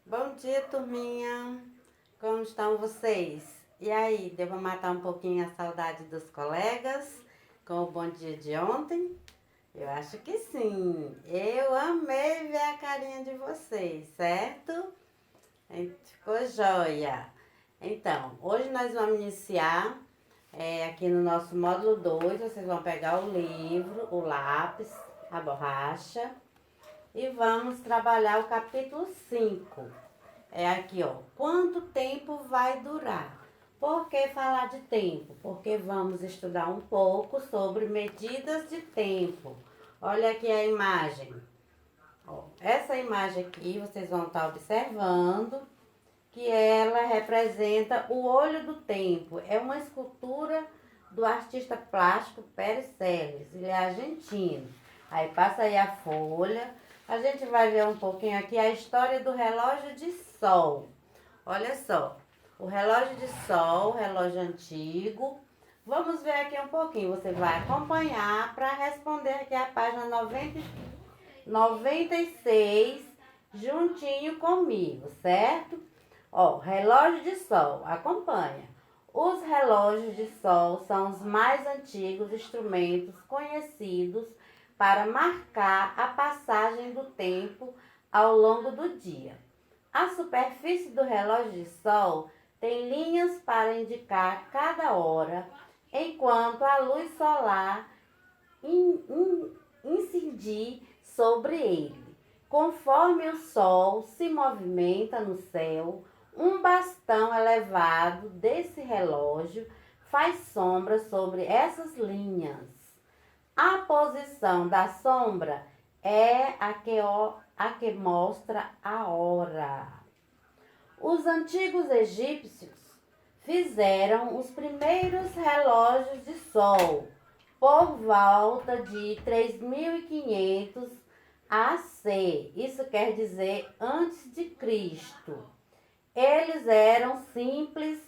Bom dia, turminha. Como estão vocês? E aí, deu pra matar um pouquinho a saudade dos colegas com o bom dia de ontem? Eu acho que sim. Eu amei ver a carinha de vocês, certo? Ficou joia. Então, hoje nós vamos iniciar aqui no nosso módulo 2. Vocês vão pegar o livro, o lápis, a borracha e vamos trabalhar o capítulo 5. É aqui, ó. Quanto tempo vai durar? Por que falar de tempo? Porque vamos estudar um pouco sobre medidas de tempo. Olha aqui a imagem. Ó, essa imagem aqui vocês vão estar observando que ela representa o olho do tempo. É uma escultura do artista plástico Pérez Celes. Ele é argentino. Aí passa aí a folha. A gente vai ver um pouquinho aqui a história do relógio de sol. Olha só, o relógio de sol, relógio antigo. Vamos ver aqui um pouquinho. Você vai acompanhar para responder aqui a página 96, juntinho comigo, certo? Ó, relógio de sol, acompanha. Os relógios de sol são os mais antigos instrumentos conhecidos para marcar a passagem do tempo ao longo do dia. A superfície do relógio de sol tem linhas para indicar cada hora, enquanto a luz solar incidir sobre ele. Conforme o sol se movimenta no céu, um bastão elevado desse relógio faz sombra sobre essas linhas. A posição da sombra é a que mostra a hora. Os antigos egípcios fizeram os primeiros relógios de sol por volta de 3500 AC. Isso quer dizer antes de Cristo. Eles eram simples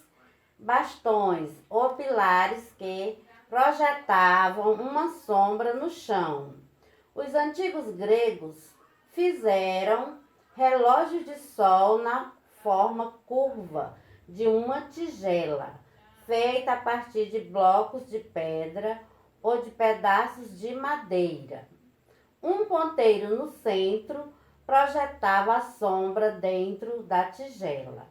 bastões ou pilares que projetavam uma sombra no chão. Os antigos gregos fizeram relógios de sol na forma curva de uma tigela, feita a partir de blocos de pedra ou de pedaços de madeira. Um ponteiro no centro projetava a sombra dentro da tigela.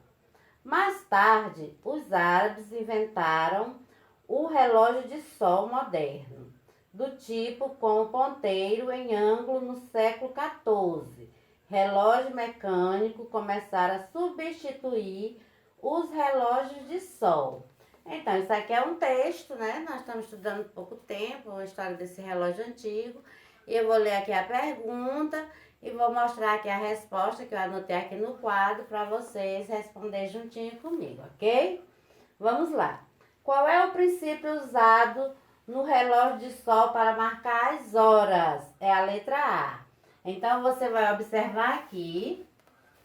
Mais tarde, os árabes inventaram o relógio de sol moderno, do tipo com ponteiro em ângulo no século XIV. Relógio mecânico começaram a substituir os relógios de sol. Então, isso aqui é um texto, né? Nós estamos estudando há pouco tempo a história desse relógio antigo. E eu vou ler aqui a pergunta e vou mostrar aqui a resposta que eu anotei aqui no quadro para vocês responderem juntinho comigo, ok? Vamos lá. Qual é o princípio usado no relógio de sol para marcar as horas? É a letra A. Então, você vai observar aqui,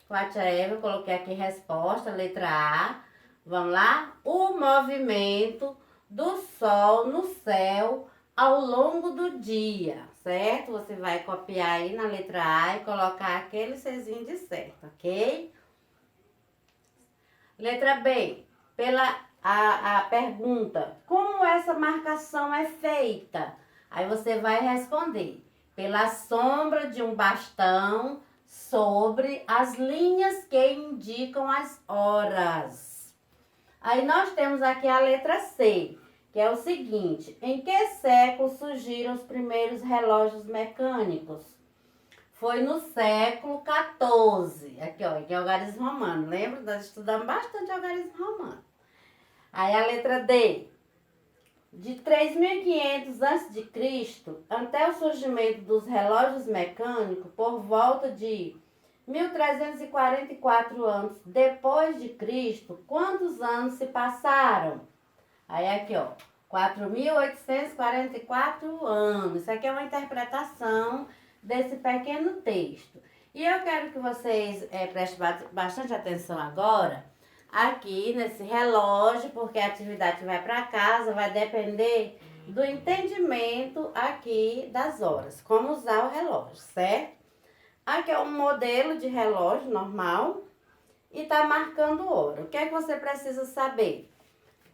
com a tia Eva, eu coloquei aqui resposta, letra A. Vamos lá? O movimento do sol no céu ao longo do dia, certo? Você vai copiar aí na letra A e colocar aquele Czinho de certo, ok? Letra B, a pergunta, como essa marcação é feita? Aí você vai responder, pela sombra de um bastão sobre as linhas que indicam as horas. Aí nós temos aqui a letra C, que é o seguinte, em que século surgiram os primeiros relógios mecânicos? Foi no século XIV. Aqui, ó, aqui é o algarismo romano. Lembra? Nós estudamos bastante algarismo romano. Aí a letra D. De 3500 a.C. até o surgimento dos relógios mecânicos, por volta de 1344 anos depois de Cristo, quantos anos se passaram? Aí aqui, ó, 4.844 anos. Isso aqui é uma interpretação desse pequeno texto. E eu quero que vocês prestem bastante atenção agora aqui nesse relógio, porque a atividade que vai para casa vai depender do entendimento aqui das horas, como usar o relógio, certo? Aqui é um modelo de relógio normal. e está marcando hora. O que é que você precisa saber?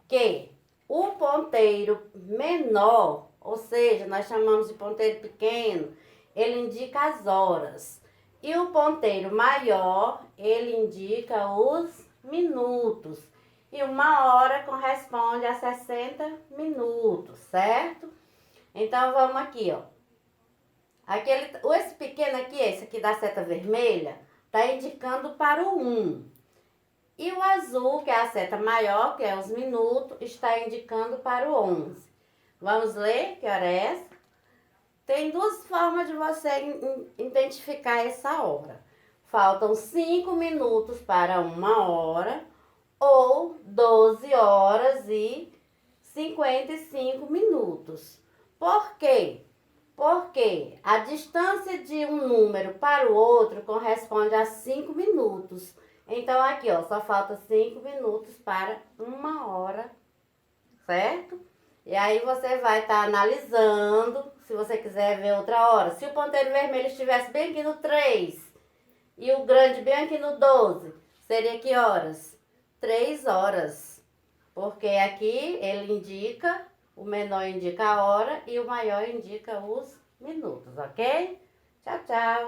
Que o ponteiro menor, ou seja, nós chamamos de ponteiro pequeno, ele indica as horas. E o ponteiro maior, ele indica os minutos. E 1 hora corresponde a 60 minutos, certo? Então, vamos aqui, ó. Esse pequeno aqui, esse aqui da seta vermelha, está indicando para o 1. E o azul, que é a seta maior, que é os minutos, está indicando para o 11. Vamos ler que hora é essa? Tem duas formas de você identificar essa hora. Faltam 5 minutos para 1 hora ou 12 horas e 55 minutos. Por quê? Porque a distância de um número para o outro corresponde a 5 minutos. Então, aqui, ó, só falta 5 minutos para 1 hora, certo? E aí você vai estar analisando, se você quiser ver outra hora. Se o ponteiro vermelho estivesse bem aqui no 3 e o grande bem aqui no 12, seria que horas? 3 horas. Porque aqui ele indica, o menor indica a hora e o maior indica os minutos, ok? Tchau, tchau!